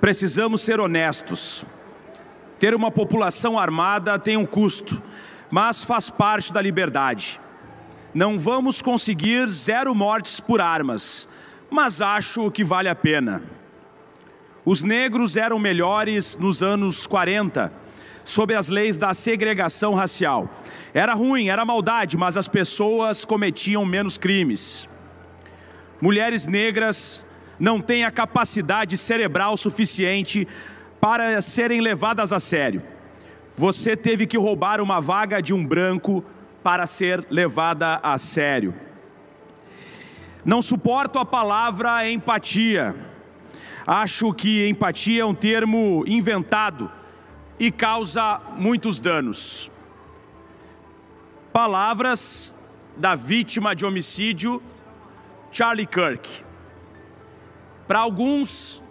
Precisamos ser honestos. Ter uma população armada tem um custo, mas faz parte da liberdade. Não vamos conseguir 0 mortes por armas, mas acho que vale a pena. Os negros eram melhores nos anos 40, sob as leis da segregação racial. Era ruim, era maldade, mas as pessoas cometiam menos crimes. Mulheres negras não têm a capacidade cerebral suficiente para serem levadas a sério. Você teve que roubar uma vaga de um branco para ser levada a sério. Não suporto a palavra empatia. Acho que empatia é um termo inventado e causa muitos danos. Palavras da vítima de homicídio, Charlie Kirk. Para alguns,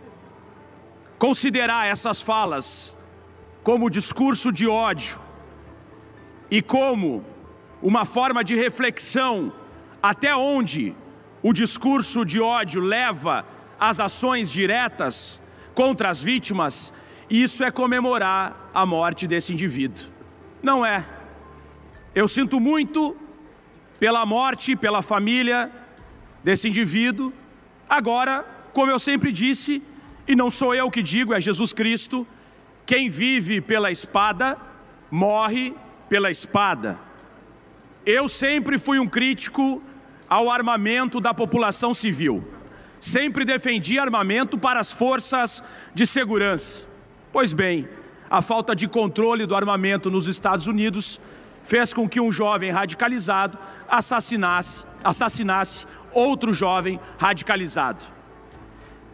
considerar essas falas como discurso de ódio e como uma forma de reflexão até onde o discurso de ódio leva as ações diretas contra as vítimas, isso é comemorar a morte desse indivíduo. Não é. Eu sinto muito pela morte, pela família desse indivíduo. Agora, como eu sempre disse, e não sou eu que digo, é Jesus Cristo, quem vive pela espada, morre pela espada. Eu sempre fui um crítico ao armamento da população civil. Sempre defendi armamento para as forças de segurança. Pois bem, a falta de controle do armamento nos Estados Unidos fez com que um jovem radicalizado assassinasse outro jovem radicalizado.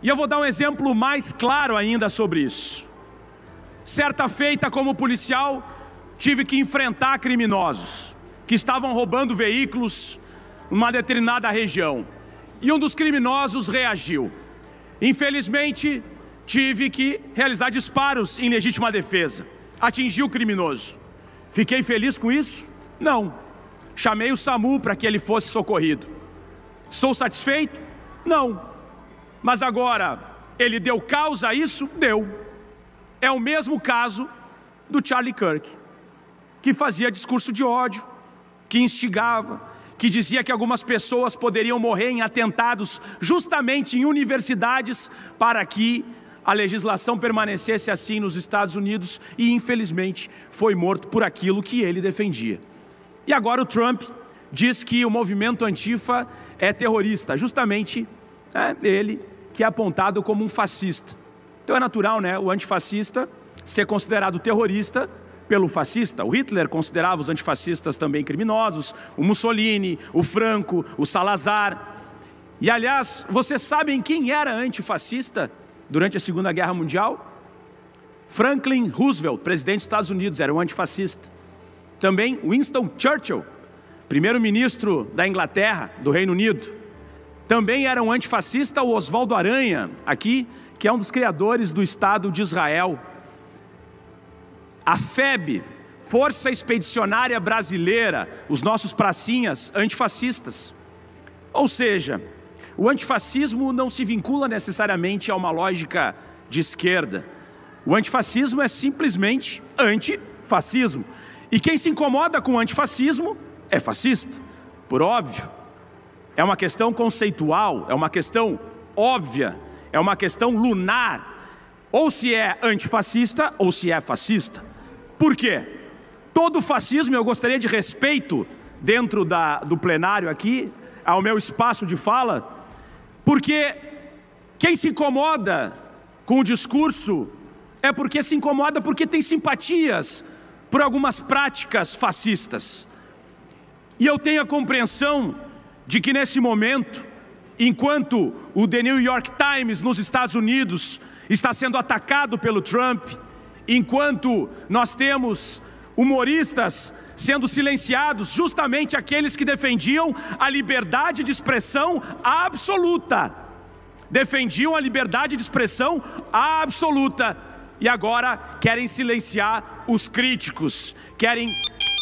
E eu vou dar um exemplo mais claro ainda sobre isso. Certa feita, como policial, tive que enfrentar criminosos que estavam roubando veículos numa determinada região. E um dos criminosos reagiu. Infelizmente, tive que realizar disparos em legítima defesa. Atingi o criminoso. Fiquei feliz com isso? Não. Chamei o SAMU para que ele fosse socorrido. Estou satisfeito? Não. Mas agora, ele deu causa a isso? Deu. É o mesmo caso do Charlie Kirk, que fazia discurso de ódio, que instigava, que dizia que algumas pessoas poderiam morrer em atentados justamente em universidades para que a legislação permanecesse assim nos Estados Unidos, e infelizmente foi morto por aquilo que ele defendia. E agora o Trump diz que o movimento Antifa é terrorista, justamente ele que é apontado como um fascista. Então é natural, né, o antifascista ser considerado terrorista pelo fascista. O Hitler considerava os antifascistas também criminosos, o Mussolini, o Franco, o Salazar. E aliás, vocês sabem quem era antifascista durante a Segunda Guerra Mundial? Franklin Roosevelt, presidente dos Estados Unidos, era um antifascista. Também Winston Churchill, primeiro-ministro da Inglaterra, do Reino Unido. Também era um antifascista o Oswaldo Aranha, aqui, que é um dos criadores do Estado de Israel. A FEB, Força Expedicionária Brasileira, os nossos pracinhas antifascistas. Ou seja, o antifascismo não se vincula necessariamente a uma lógica de esquerda. O antifascismo é simplesmente antifascismo. E quem se incomoda com o antifascismo é fascista, por óbvio. É uma questão conceitual, é uma questão óbvia, é uma questão lunar. Ou se é antifascista ou se é fascista. Por quê? Todo fascismo, eu gostaria de respeito dentro do plenário aqui, ao meu espaço de fala, porque quem se incomoda com o discurso é porque se incomoda porque tem simpatias por algumas práticas fascistas. E eu tenho a compreensão de que nesse momento, enquanto o The New York Times nos Estados Unidos está sendo atacado pelo Trump, enquanto nós temos humoristas sendo silenciados, justamente aqueles que defendiam a liberdade de expressão absoluta, defendiam a liberdade de expressão absoluta, e agora querem silenciar os críticos, querem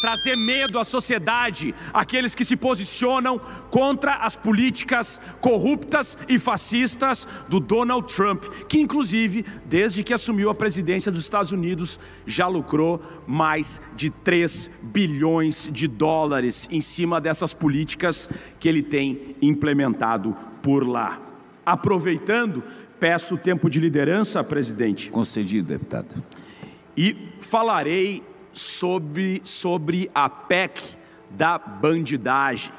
trazer medo à sociedade, aqueles que se posicionam contra as políticas corruptas e fascistas do Donald Trump, que inclusive, desde que assumiu a presidência dos Estados Unidos, já lucrou mais de 3 bilhões de dólares em cima dessas políticas que ele tem implementado por lá. Aproveitando, peço tempo de liderança, presidente. Concedido, deputado. E falarei sobre a PEC da bandidagem.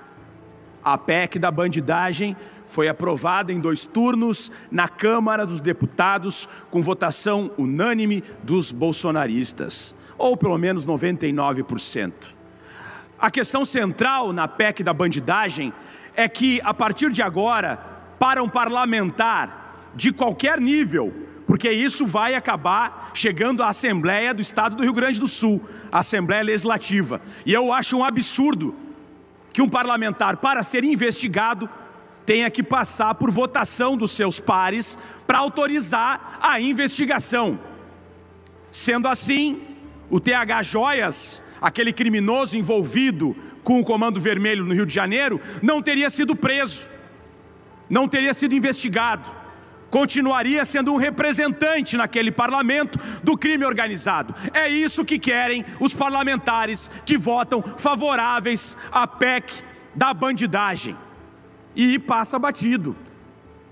A PEC da bandidagem foi aprovada em 2 turnos na Câmara dos Deputados com votação unânime dos bolsonaristas, ou pelo menos 99%. A questão central na PEC da bandidagem é que, a partir de agora, para um parlamentar de qualquer nível, porque isso vai acabar chegando à Assembleia do Estado do Rio Grande do Sul, a Assembleia Legislativa. E eu acho um absurdo que um parlamentar, para ser investigado, tenha que passar por votação dos seus pares para autorizar a investigação. Sendo assim, o TH Joias, aquele criminoso envolvido com o Comando Vermelho no Rio de Janeiro, não teria sido preso, não teria sido investigado. Continuaria sendo um representante naquele parlamento do crime organizado. É isso que querem os parlamentares que votam favoráveis à PEC da bandidagem. E passa batido.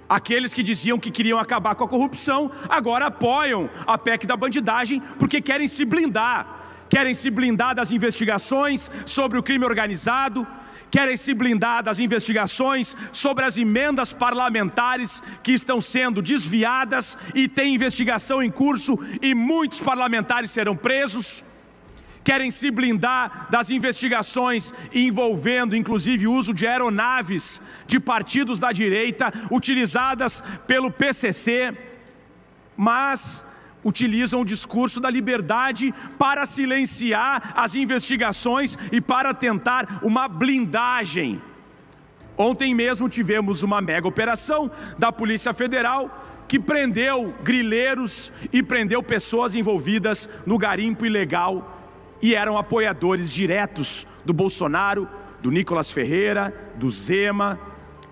Aqueles que diziam que queriam acabar com a corrupção, agora apoiam a PEC da bandidagem porque querem se blindar. Querem se blindar das investigações sobre o crime organizado, querem se blindar das investigações sobre as emendas parlamentares que estão sendo desviadas e tem investigação em curso e muitos parlamentares serão presos. Querem se blindar das investigações envolvendo inclusive o uso de aeronaves de partidos da direita utilizadas pelo PCC, mas utilizam o discurso da liberdade para silenciar as investigações e para tentar uma blindagem. Ontem mesmo tivemos uma mega operação da Polícia Federal que prendeu grileiros e prendeu pessoas envolvidas no garimpo ilegal e eram apoiadores diretos do Bolsonaro, do Nicolas Ferreira, do Zema,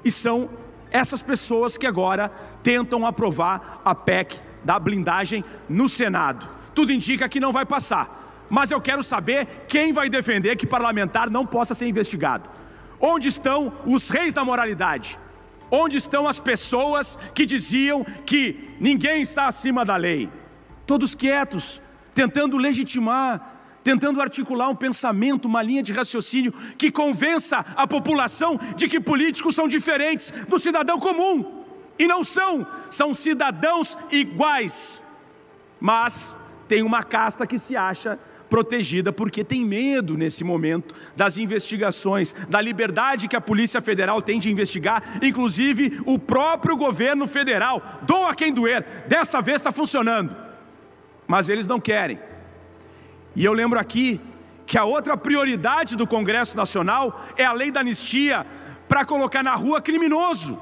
e são essas pessoas que agora tentam aprovar a PEC da blindagem no Senado. Tudo indica que não vai passar, mas eu quero saber quem vai defender que parlamentar não possa ser investigado. Onde estão os reis da moralidade? Onde estão as pessoas que diziam que ninguém está acima da lei? Todos quietos, tentando legitimar, tentando articular um pensamento, uma linha de raciocínio que convença a população de que políticos são diferentes do cidadão comum. E não são cidadãos iguais, mas tem uma casta que se acha protegida porque tem medo nesse momento das investigações, da liberdade que a Polícia Federal tem de investigar, inclusive o próprio governo federal. Doa quem doer, dessa vez está funcionando, mas eles não querem. E eu lembro aqui que a outra prioridade do Congresso Nacional é a lei da anistia para colocar na rua criminoso.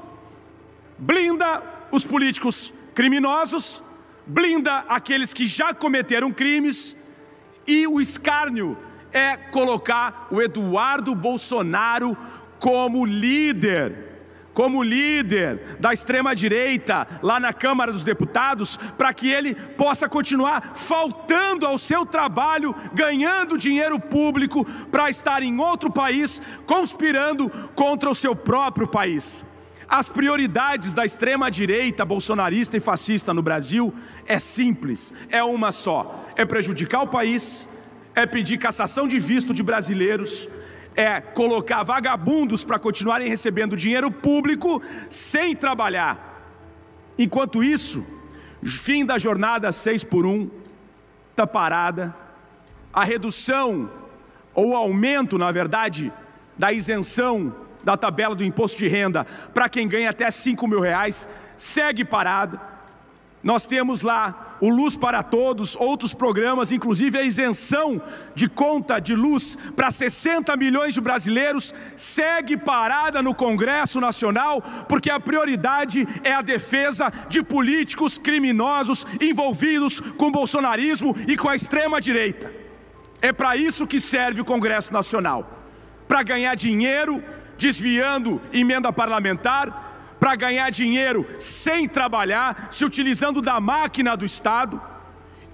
Blinda os políticos criminosos, blinda aqueles que já cometeram crimes, e o escárnio é colocar o Eduardo Bolsonaro como líder da extrema-direita lá na Câmara dos Deputados, para que ele possa continuar faltando ao seu trabalho, ganhando dinheiro público para estar em outro país, conspirando contra o seu próprio país. As prioridades da extrema-direita bolsonarista e fascista no Brasil é simples, é uma só: é prejudicar o país, é pedir cassação de visto de brasileiros, é colocar vagabundos para continuarem recebendo dinheiro público sem trabalhar. Enquanto isso, fim da jornada 6x1 está parada, a redução ou aumento, na verdade, da isenção da tabela do imposto de renda para quem ganha até R$5.000 segue parado. Nós temos lá o Luz para Todos, outros programas, inclusive a isenção de conta de luz para 60 milhões de brasileiros, segue parada no Congresso Nacional, porque a prioridade é a defesa de políticos criminosos envolvidos com o bolsonarismo e com a extrema-direita. É para isso que serve o Congresso Nacional. Para ganhar dinheiro, desviando emenda parlamentar, para ganhar dinheiro sem trabalhar, se utilizando da máquina do Estado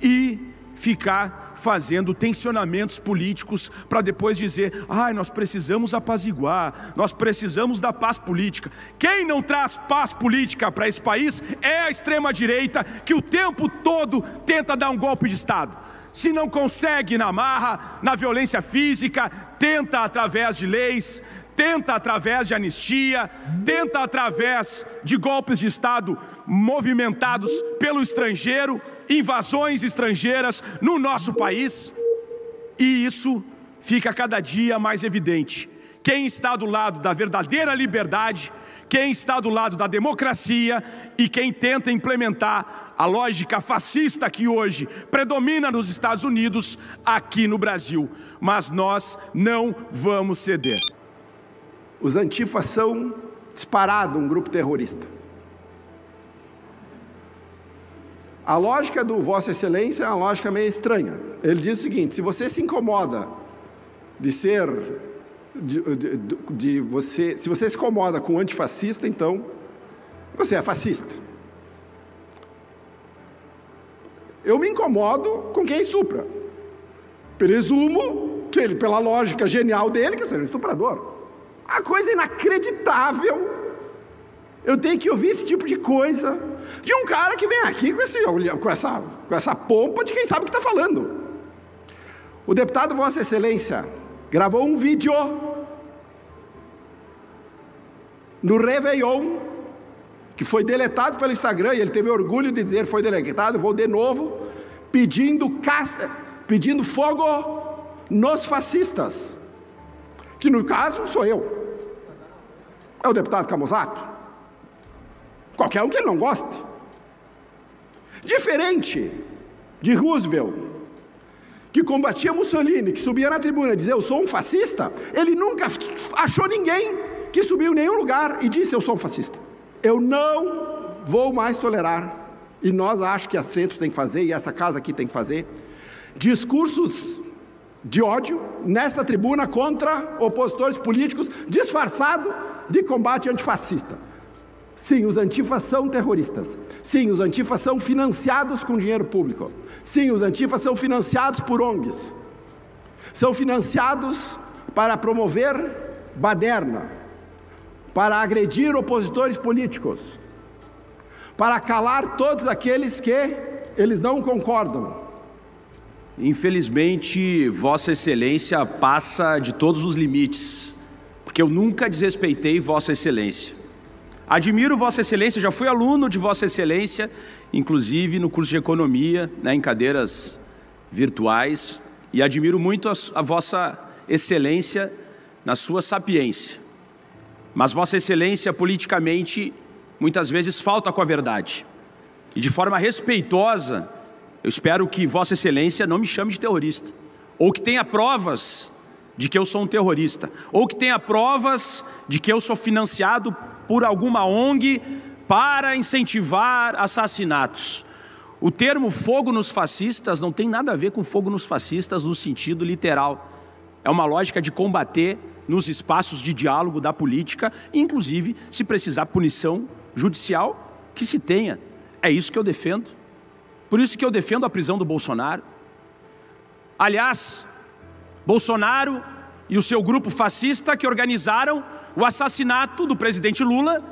e ficar fazendo tensionamentos políticos para depois dizer: nós precisamos apaziguar, nós precisamos da paz política. Quem não traz paz política para esse país é a extrema-direita, que o tempo todo tenta dar um golpe de Estado. Se não consegue na marra, na violência física, tenta através de leis, tenta através de anistia, tenta através de golpes de Estado movimentados pelo estrangeiro, invasões estrangeiras no nosso país. E isso fica cada dia mais evidente. Quem está do lado da verdadeira liberdade, quem está do lado da democracia e quem tenta implementar a lógica fascista que hoje predomina nos Estados Unidos, aqui no Brasil. Mas nós não vamos ceder. Os antifas são disparado um grupo terrorista. A lógica do Vossa Excelência é uma lógica meio estranha. Ele diz o seguinte: se você se incomoda de ser, se você se incomoda com um antifascista, então você é fascista. Eu me incomodo com quem estupra. Presumo que ele, pela lógica genial dele, que seja um estuprador. A coisa inacreditável. Eu tenho que ouvir esse tipo de coisa de um cara que vem aqui com essa pompa de quem sabe o que está falando. O deputado Vossa Excelência gravou um vídeo no Réveillon, que foi deletado pelo Instagram, e ele teve orgulho de dizer: foi deletado, vou de novo, pedindo fogo nos fascistas, que no caso sou eu. É o deputado Camusato. Qualquer um que ele não goste. Diferente de Roosevelt, que combatia Mussolini, que subia na tribuna e dizia: eu sou um fascista, ele nunca achou ninguém que subiu em nenhum lugar e disse: eu sou um fascista. Eu não vou mais tolerar, e nós acho que a Centro tem que fazer, e essa casa aqui tem que fazer, discursos de ódio nessa tribuna contra opositores políticos, disfarçado de combate antifascista. Sim, os antifas são terroristas. Sim, os antifas são financiados com dinheiro público. Sim, os antifas são financiados por ONGs. São financiados para promover baderna, para agredir opositores políticos, para calar todos aqueles que eles não concordam. Infelizmente, Vossa Excelência passa de todos os limites, porque eu nunca desrespeitei Vossa Excelência. Admiro Vossa Excelência, já fui aluno de Vossa Excelência, inclusive no curso de Economia, em cadeiras virtuais, e admiro muito a Vossa Excelência na sua sapiência. Mas Vossa Excelência, politicamente, muitas vezes falta com a verdade. E de forma respeitosa, eu espero que Vossa Excelência não me chame de terrorista, ou que tenha provas de que eu sou um terrorista, ou que tenha provas de que eu sou financiado por alguma ONG para incentivar assassinatos. O termo fogo nos fascistas não tem nada a ver com fogo nos fascistas no sentido literal. É uma lógica de combater nos espaços de diálogo da política, inclusive, se precisar punição judicial, que se tenha. É isso que eu defendo. Por isso que eu defendo a prisão do Bolsonaro. Aliás, Bolsonaro e o seu grupo fascista que organizaram o assassinato do presidente Lula,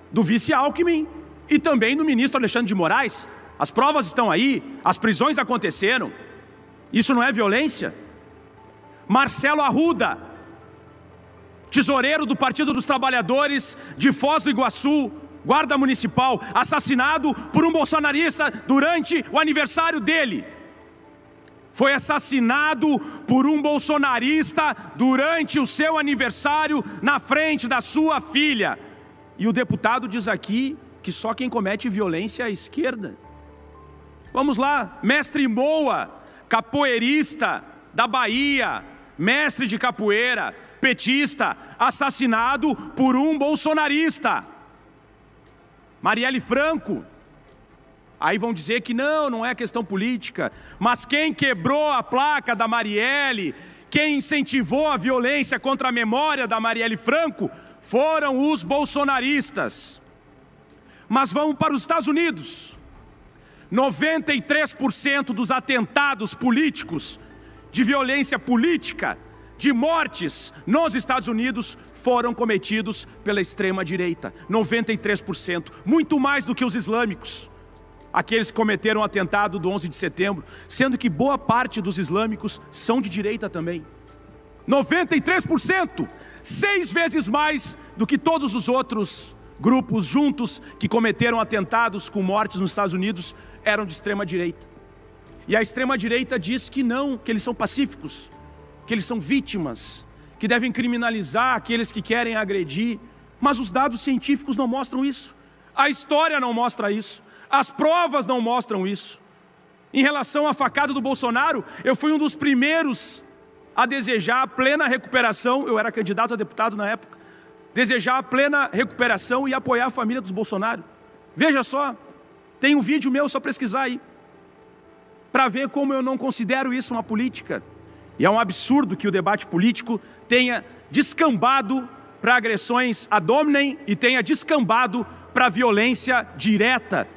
do vice Alckmin e também do ministro Alexandre de Moraes. As provas estão aí, as prisões aconteceram. Isso não é violência? Marcelo Arruda, tesoureiro do Partido dos Trabalhadores de Foz do Iguaçu, guarda municipal, assassinado por um bolsonarista durante o aniversário dele. Foi assassinado por um bolsonarista durante o seu aniversário na frente da sua filha. E o deputado diz aqui que só quem comete violência é a esquerda. Vamos lá, mestre Moa, capoeirista da Bahia, mestre de capoeira, petista, assassinado por um bolsonarista. Marielle Franco, Aí vão dizer que não é questão política, mas quem quebrou a placa da Marielle, quem incentivou a violência contra a memória da Marielle Franco, foram os bolsonaristas. Mas vamos para os Estados Unidos. 93% dos atentados políticos, de violência política, de mortes nos Estados Unidos foram cometidos pela extrema-direita. 93%, muito mais do que os islâmicos, aqueles que cometeram o atentado do 11 de setembro, sendo que boa parte dos islâmicos são de direita também. 93%, 6 vezes mais do que todos os outros grupos juntos que cometeram atentados com mortes nos Estados Unidos eram de extrema-direita. E a extrema-direita diz que não, que eles são pacíficos, que eles são vítimas, que devem criminalizar aqueles que querem agredir, mas os dados científicos não mostram isso, a história não mostra isso, as provas não mostram isso. Em relação à facada do Bolsonaro, eu fui um dos primeiros a desejar a plena recuperação, eu era candidato a deputado na época, desejar a plena recuperação e apoiar a família dos Bolsonaro. Veja só, tem um vídeo meu, só pesquisar aí, para ver como eu não considero isso uma política. E é um absurdo que o debate político tenha descambado para agressões ad hominem e tenha descambado para a violência direta.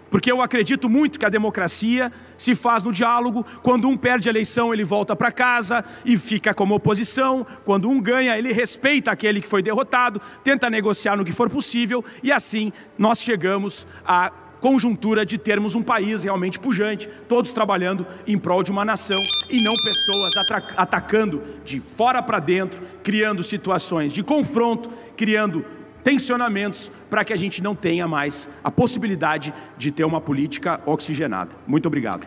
Porque eu acredito muito que a democracia se faz no diálogo. Quando um perde a eleição, ele volta para casa e fica como oposição. Quando um ganha, ele respeita aquele que foi derrotado, tenta negociar no que for possível, e assim nós chegamos à conjuntura de termos um país realmente pujante, todos trabalhando em prol de uma nação e não pessoas atacando de fora para dentro, criando situações de confronto, criando tensionamentos para que a gente não tenha mais a possibilidade de ter uma política oxigenada. Muito obrigado.